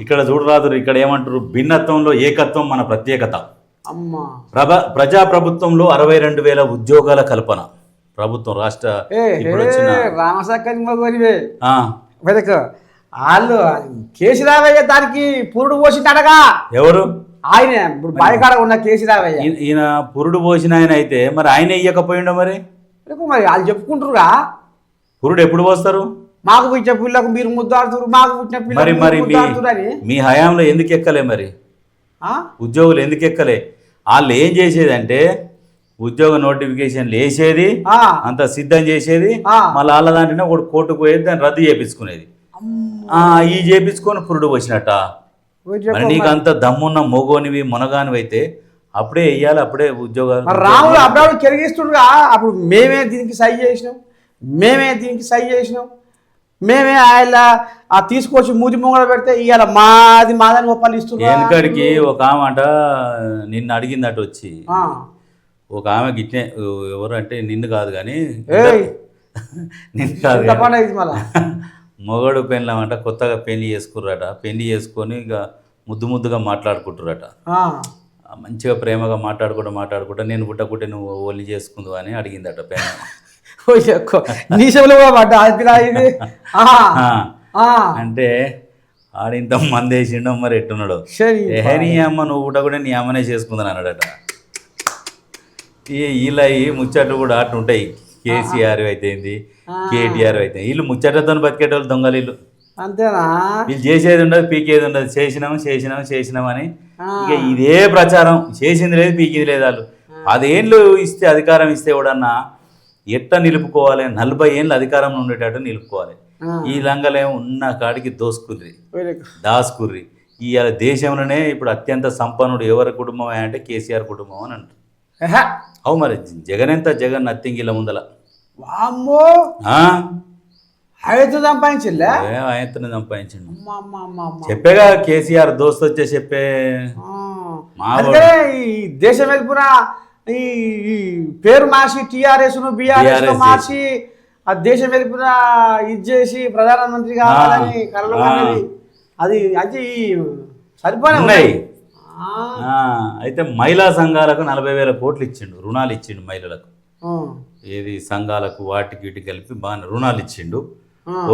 ఇక్కడ చూడరాదు, ఇక్కడ ఏమంటారు, భిన్నత్వంలో ఏకత్వం మన ప్రత్యేకత. అమ్మా ప్రజాప్రభుత్వంలో 62,000 ఉద్యోగాల కల్పన. ప్రభుత్వం రాష్ట్ర ఇప్పుడు వచ్చిన రామసక్కని మగోనివే ఆ, వెదక వాళ్ళు కేసీరావయ్య దానికి పురుడు పోసిందడగా. ఎవరు ఆయన ఇప్పుడు బాయికాడ ఉన్న కేసీరావయ్య ఈయన పురుడు పోసిన ఆయన అయితే మరి ఆయన ఇయ్యకపోయిండో మరి మరి వాళ్ళు చెప్పుకుంటారుగా పురుడు ఎప్పుడు పోస్తారు? మాకు పుట్టిన పిల్లకు మీరు ముద్దాడుతురు, మాకు పుట్టిన మరి పిల్లలకు మరి మీరు ముద్దాడుతురు అని. మీ హయాంలో ఎందుకు ఎక్కలే మరి ఆ? ఉద్యోగులు ఎందుకు ఎక్కలే? వాళ్ళు ఏం చేసేది అంటే ఉద్యోగ నోటిఫికేషన్లు వేసేది, ఆ. అంత సిద్ధం చేసేది, ఆ. మళ్ళీ వాళ్ళ దాంట్లోనే ఒకటి కోర్టుకు పోయేది, దాన్ని రద్దు చేయించుకునేది. ఈ చేయించుకొని పురుడు పోసినట్ట. మరి నీకు అంత దమ్మున్న మొగోనివి మునగానివి అయితే అప్పుడే వెయ్యాలి, అప్పుడే ఉద్యోగాలు. మరి రాముడు అప్పుడప్పుడు కెరిగిస్తుండగా అప్పుడు మేమే దీనికి సై చేసినాం, మేమే దీనికి సై చేసినాం, మేమే ఆయన తీసుకొచ్చి మూతి ముంగడ పెడితే ఇవాళ మాదని ఒప్పలు ఇస్తున్నారు. వెనకడికి ఒక ఆమె అంట నిన్ను అడిగిందట వచ్చి, ఒక ఆమె గిట్నే, ఎవరు అంటే నిన్ను కాదు కానీ నిన్ను కాదు మళ్ళా మొగడు పెళ్ళమంట కొత్తగా పెళ్లి చేసుకుర్రట. పెళ్లి చేసుకొని ఇక ముద్దుగా మాట్లాడుకుంటురట. మంచిగా ప్రేమగా మాట్లాడుకుంటా నేను పుట్టకుంటే నువ్వు ఓన్లీ చేసుకుందు అని అడిగిందట పెళ్ళ. అంటే ఆడింత మంది వేసిండో మరి ఎట్టున్నాడు. నీ అమ్మ నువ్వు పుట్టకుంటే నీ అమ్మనే చేసుకుందని అన్నాడట. వీళ్ళ ముచ్చట్లు కూడా అటు ఉంటాయి. కేసీఆర్ అయితేంది, కేటీఆర్ అయితే వీళ్ళు ముచ్చటతో బతికేటోళ్ళు దొంగలు వీళ్ళు. అంతేనా? వీళ్ళు చేసేది ఉండదు, పీకేది ఉండదు. చేసినామని ఇక ఇదే ప్రచారం. చేసింది లేదు, పీకేది లేదు. వాళ్ళు 10 ఏళ్ళు ఇస్తే, అధికారం ఇస్తే ఎవడన్నా ఎట్లా నిలుపుకోవాలి? 40 ఏళ్ళు అధికారంలో ఉండేటట్టు నిలుపుకోవాలి. ఈ లంగలేమో ఉన్న కాడికి దాసుకుర్రి. ఇవాళ దేశంలోనే ఇప్పుడు అత్యంత సంపన్నుడు ఎవరి కుటుంబం అంటే కేసీఆర్ కుటుంబం అని అంటారు. అవు మరి జగన్ నథింగ్ ఇలా ముందల. వామ్మో ఆయనతో సంపాదించిండే, ఆయనతో సంపాదించండు. చెప్పేగా కేసీఆర్ దోస్తు వచ్చే చెప్పే. ఈ దేశం వెళ్ళిపోయిన ఈ పేరు మార్చి TRS BRS మార్చి ఆ దేశం వెళ్ళిపోయిన ఇది చేసి ప్రధానమంత్రి కావాలని కలలో అది అది సరిపోయినాయి. అయితే మహిళా సంఘాలకు 40,000 కోట్లు ఇచ్చిండు, రుణాలు ఇచ్చిండు మహిళలకు. ఏది సంఘాలకు వాటికి వీటికి కలిపి బాగా రుణాలు ఇచ్చిండు.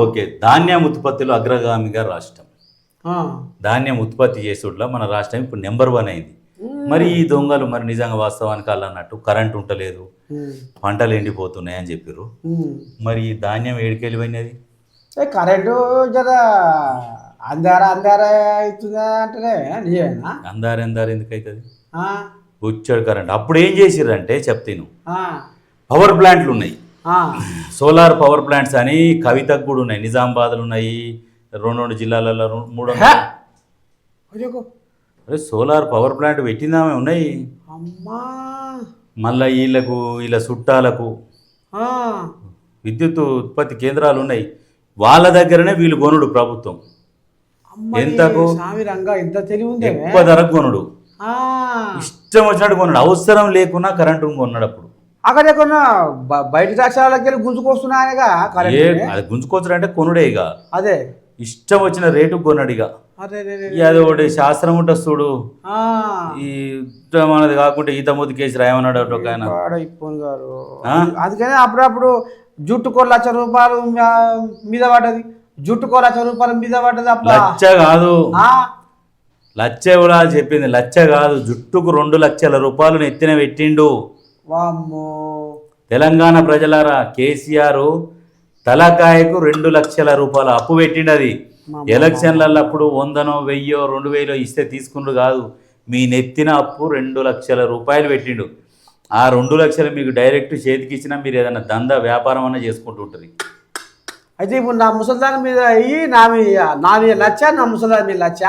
ఓకే, ధాన్యం ఉత్పత్తిలో అగ్రగామిగా రాష్ట్రం. ధాన్యం ఉత్పత్తి చేసేట్లా మన రాష్ట్రం ఇప్పుడు నెంబర్ 1 అయింది. మరి ఈ దొంగలు మరి నిజంగా వాస్తవానికి అన్నట్టు కరెంట్ ఉంటలేదు, పంటలు ఎండిపోతున్నాయి అని చెప్పారు. మరి ఈ ధాన్యం ఏడికెళ్ళిపోయినది? కరెంటు జర అందారా అవుతుందా అంటే నిజమేనా? అందారు ఎందుకు అవుతుంది? వచ్చాడు కరెంట్. అప్పుడు ఏం చేసిర్రంటే చెప్తాను, పవర్ ప్లాంట్లు ఉన్నాయి, సోలార్ పవర్ ప్లాంట్స్ అని కవితకు కూడా ఉన్నాయి. నిజామాబాద్లు ఉన్నాయి, 2 జిల్లాలలో 3. అరే సోలార్ పవర్ ప్లాంట్ పెట్టిందామే ఉన్నాయి. మళ్ళీ వీళ్ళ చుట్టాలకు విద్యుత్ ఉత్పత్తి కేంద్రాలు ఉన్నాయి. వాళ్ళ దగ్గరనే వీళ్ళు కొనుడు ప్రభుత్వం. ఎంతకు? ఎక్కువ ధరకు కొనుడు, ఇష్టం వచ్చినట్టు కొన్నాడు, అవసరం లేకున్నా కరెంటు కొన్నాడు. అప్పుడు అక్కడ బయట రాష్ట్రాలకి గుంజుకొస్తున్నాయనగా అది గుంజుకొచ్చాడు అంటే కొనుడే. ఇక అదే ఇష్టం వచ్చిన రేటు కొన్నాడు. ఇక అది ఒకటి శాస్త్రం ఉంటుంది చూడు, ఈ మనది కాకుండా ఈత మూతి కేసు రాయమన్నాడు ఒక ఆయన. అందుకని అప్పుడప్పుడు జుట్టుకో ₹1,00,000 మీద పడ్డది, జుట్టుకో ₹1,00,000 మీద పడ్డది. లచ్చ కాదు, లచ్చ కూడా చెప్పింది, లచ్చ కాదు, జుట్టుకు ₹2,00,000 ఎత్తిన పెట్టిండు. తెలంగాణ ప్రజలారా, కేసీఆర్ తలకాయకు ₹2,00,000 అప్పు పెట్టిండు. అది ఎలక్షన్లలో అప్పుడు 100, 1000, 2000 ఇస్తే తీసుకుండు కాదు, మీ నెత్తిన అప్పు ₹2,00,000 పెట్టిండు. ఆ 2,00,000 మీకు డైరెక్ట్ చేతికి ఇచ్చినా మీరు ఏదైనా దందా వ్యాపారం అన్నా చేసుకుంటూ ఉంటుంది. అయితే ఇప్పుడు నా ముసల్దాన్ మీద అయ్యి నా మీద లచ్చ, నా ముసల్దాన్ మీద లచ్చ.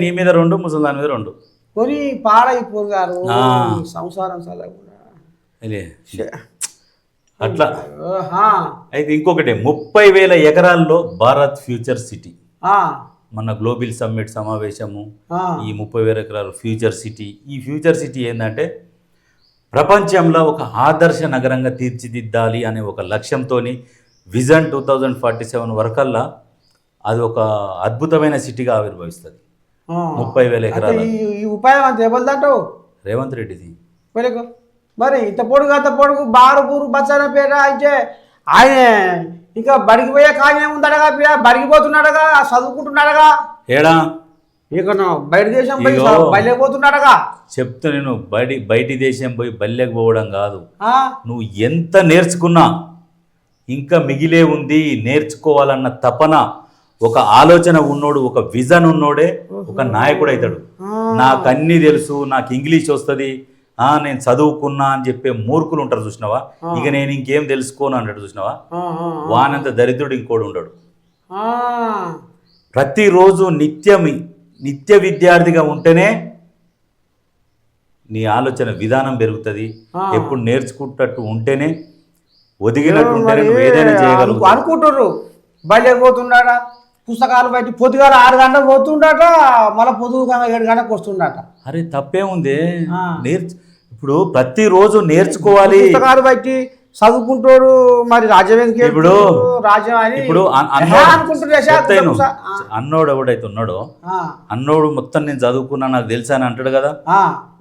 నీ మీద 2, ముసల్దాన్ మీద 2 కొని పాడైపోరు గారు సంసారం అట్లా. అయితే ఇంకొకటి, 30,000 ఎకరాల్లో భారత్ ఫ్యూచర్ సిటీ. మన గ్లోబల్ సమ్మిట్ సమావేశము, ఈ 30,000 ఎకరాలు ఫ్యూచర్ సిటీ. ఈ ఫ్యూచర్ సిటీ ఏంటంటే ప్రపంచంలో ఒక ఆదర్శ నగరంగా తీర్చిదిద్దాలి అనే ఒక లక్ష్యంతో విజన్ 2047 వరకల్లా అది ఒక అద్భుతమైన సిటీగా ఆవిర్భవిస్తుంది. 30,000 ఎకరాలు. ఈ ఉపాయం అంత ఇవ్వదంటావు రేవంత్ రెడ్డిది. మరి ఇంత పొడుగు అంత పొడుగు బారు బూరు బచ్చాన పేట అయితే ఆయన ఇంకా బడికి పోయే కార్యం ఏముందడగా బడిగిపోతున్నాడగా చదువుకుంటున్నాడగా ఏడా ఇక బయట దేశం పోయి బయలుపోతున్నాడగా. చెప్తా నేను బయటి దేశం పోయి బల్లెకి పోవడం కాదు, నువ్వు ఎంత నేర్చుకున్నా ఇంకా మిగిలే ఉంది. నేర్చుకోవాలన్న తపన, ఒక ఆలోచన ఉన్నోడు, ఒక విజన్ ఉన్నోడే ఒక నాయకుడు అవుతాడు. నాకు అన్నీ తెలుసు, నాకు ఇంగ్లీష్ వస్తుంది, నేను చదువుకున్నా అని చెప్పే మూర్ఖులు ఉంటారు చూసినావా, ఇక నేను ఇంకేం తెలుసుకోను అన్నట్టు చూసినావా, వానంత దరిద్రుడు ఇంకోడు ఉండడు. ప్రతిరోజు నిత్య విద్యార్థిగా ఉంటేనే నీ ఆలోచన విధానం పెరుగుతుంది. ఎప్పుడు నేర్చుకుంటట్టు ఉంటేనే, ఒదిగినట్టు ఉంటేనే నువ్వు ఏదైనా చేయగలవు అనుకుంటున్నారు. బయలుకి పోతున్నాడా, పుస్తకాలు బయట పొద్దుగాల 6 గంటలకు పోతుండట, మళ్ళీ పొద్దుగా 7 గంటలకు వస్తుండట. అరే తప్పేముంది, ఇప్పుడు ప్రతిరోజు నేర్చుకోవాలి. పుస్తకాలు బట్టి చదువుకుంటాడు, మరి రాజ్యం ఇప్పుడు రాజ్యం అని ఇప్పుడు అన్నోడు ఎవడైతే ఉన్నాడో, అన్నోడు మొత్తం నేను చదువుకున్నా నాకు తెలుసా అని అంటాడు కదా,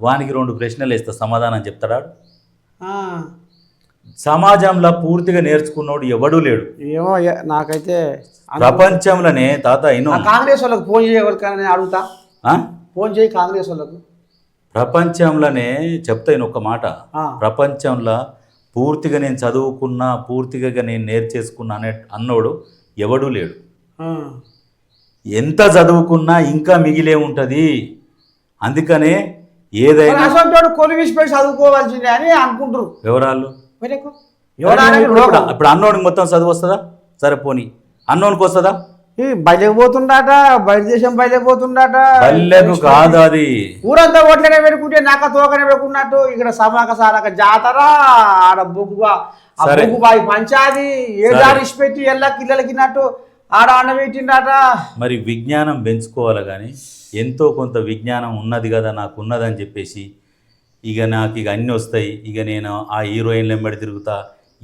వానికి 2 ప్రశ్నలు వేస్తా, సమాధానం చెప్తాడా? సమాజంలో పూర్తిగా నేర్చుకున్నోడు ఎవడూ లేడు. ఏమో నాకైతే ప్రపంచంలోనే తాత కాంగ్రెస్ వాళ్ళకి ఫోన్ చేయవలకని అడుగుతా, ఫోన్ చేయి కాంగ్రెస్ వాళ్ళకు. ప్రపంచంలోనే చెప్తా ఒక్క మాట, ప్రపంచంలో పూర్తిగా నేను చదువుకున్నా, పూర్తిగా నేను నేర్చేసుకున్నా అన్నోడు ఎవడూ లేడు. ఎంత చదువుకున్నా ఇంకా మిగిలే ఉంటుంది. అందుకనే ఏదైనా చదువుకోవాల్సిందే అని అనుకుంటారు వివరాలు. ఇప్పుడు అన్నోడికి మొత్తం చదువు వస్తుందా? సరే పోనీ, అన్నోనికి వస్తుందా? బయటకు పోతుండట, బయట దేశం బయటకు పోతుండట. బయటకు కాదు, అది ఊరంతా ఓట్లనే పెట్టుకుంటే నాక తోకనే పెట్టుకున్నట్టు. ఇక్కడ సమాక సారక జాతర, ఆడ బొగ్గుబాయి పంచాది ఏడాది ఇచ్చిపెట్టి ఇళ్ళకిన్నట్టు ఆడ అన్న పెట్టిండట. మరి విజ్ఞానం పెంచుకోవాలి కానీ, ఎంతో కొంత విజ్ఞానం ఉన్నది కదా నాకు ఉన్నదని చెప్పేసి ఇక నాకు ఇక అన్నీ వస్తాయి, ఇక నేను ఆ హీరోయిన్లు వెంబడి తిరుగుతా,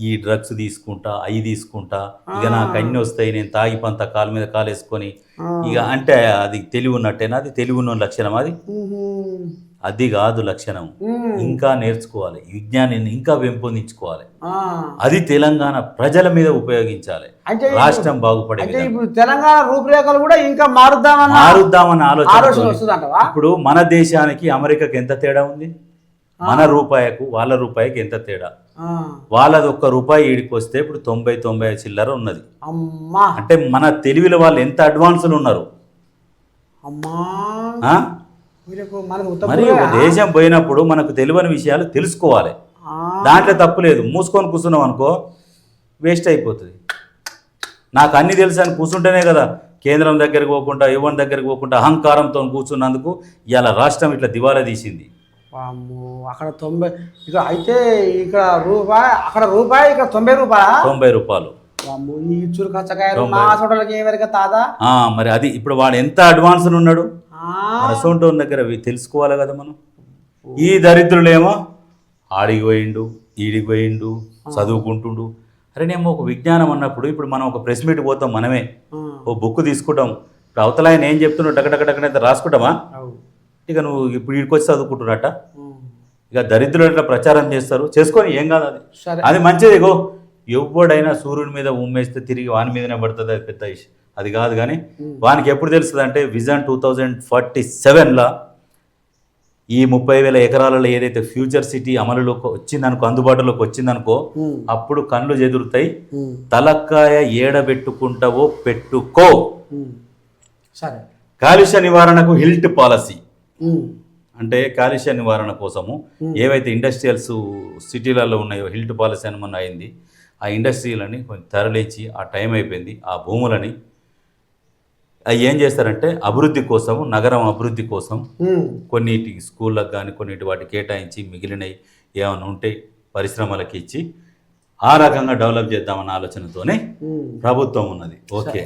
ఈ డ్రగ్స్ తీసుకుంటా, అవి తీసుకుంటా, ఇక నాకు అన్నీ వస్తాయి, నేను తాగి పంత కాలు మీద కాలేసుకొని ఇక అంటే అది తెలివి ఉన్నట్టేనా? అది తెలివి ఉన్న లక్షణం? అది కాదు లక్షణం. ఇంకా నేర్చుకోవాలి, విజ్ఞానాన్ని ఇంకా పెంపొందించుకోవాలి. అది తెలంగాణ ప్రజల మీద ఉపయోగించాలి, రాష్ట్రం బాగుపడే. తెలంగాణ రూపురేఖలు కూడా ఇంకా మారుద్దామన్న ఆలోచన. ఇప్పుడు మన దేశానికి అమెరికాకి ఎంత తేడా ఉంది? మన రూపాయకు వాళ్ళ రూపాయికి ఎంత తేడా? వాళ్ళది ₹1 ఈడికి వస్తే ఇప్పుడు 90 చిల్లర ఉన్నది. అంటే మన తెలివిలో వాళ్ళు ఎంత అడ్వాన్స్లు ఉన్నారు. మరి ఒక దేశం పోయినప్పుడు మనకు తెలియని విషయాలు తెలుసుకోవాలి, దాంట్లో తప్పు లేదు. మూసుకొని కూర్చున్నాం అనుకో వేస్ట్ అయిపోతుంది. నాకు అన్ని తెలుసు అని కూర్చుంటేనే కదా కేంద్రం దగ్గరికి పోకుండా, ఎవరి దగ్గరికి పోకుండా అహంకారంతో కూర్చున్నందుకు ఇవాళ రాష్ట్రం ఇట్లా దివాలా తీసింది. అక్కడ 90 ఇక అయితే ఇక్కడ రూపాయి, అక్కడ రూపాయి, ఇక్కడ ₹90. ఈ చురు కచ్చకాయలు మా చోటలకి ఏమరిక తాదా. మరి అది ఇప్పుడు వాడు ఎంత అడ్వాన్స్ ఉన్నాడు, అసోంటో దగ్గర తెలుసుకోవాలి కదా మనం. ఈ దరిద్రులేమో ఆడికి పోయిండు, ఈడికి పోయిండు, చదువుకుంటుండు. అరే నేమో ఒక విజ్ఞానం అన్నప్పుడు, ఇప్పుడు మనం ఒక ప్రెస్ మీట్ పోతాం, మనమే ఓ బుక్ తీసుకుంటాం, ఇప్పుడు అవతల ఆయన ఏం చెప్తున్నావు టకటకటకనైతే రాసుకుంటామా? ఇక నువ్వు ఇప్పుడు వీడికి వచ్చి చదువుకుంటున్నట్ట. ఇక దరిద్రులు ఎట్లా ప్రచారం చేస్తారు, చేసుకొని ఏం కాదు, అది మంచిది. ఇగో ఎవడైనా సూర్యుడి మీద ఉమ్మేస్తే తిరిగి వాని మీదనే పడుతుంది, అది పెద్ద ఇష్యూ అది కాదు. కానీ వానికి ఎప్పుడు తెలుస్తుంది అంటే విజన్ 2047లో ఈ 30,000 ఎకరాలలో ఏదైతే ఫ్యూచర్ సిటీ అమలులోకి వచ్చిందనుకో, అందుబాటులోకి వచ్చిందనుకో, అప్పుడు కళ్ళు చెదురుతాయి. తలక్కాయ ఏడబెట్టుకుంటావో పెట్టుకో. సరే, కాలుష్య నివారణకు హిల్ట్ పాలసీ అంటే కాలుష్య నివారణ కోసము ఏవైతే ఇండస్ట్రియల్స్ సిటీలలో ఉన్నాయో హిల్ట్ పాలసీ అని మొన్న అయింది. ఆ ఇండస్ట్రీలని కొంచెం తరలించి, ఆ టైం అయిపోయింది, ఆ భూములని అవి ఏం చేస్తారంటే అభివృద్ధి కోసం, నగరం అభివృద్ధి కోసం కొన్నిటి స్కూళ్ళకు కానీ కొన్నిటి వాటికి కేటాయించి మిగిలినవి ఏమైనా ఉంటే పరిశ్రమలకు ఇచ్చి ఆ రకంగా డెవలప్ చేద్దామన్న ఆలోచనతోనే ప్రభుత్వం ఉన్నది. ఓకే,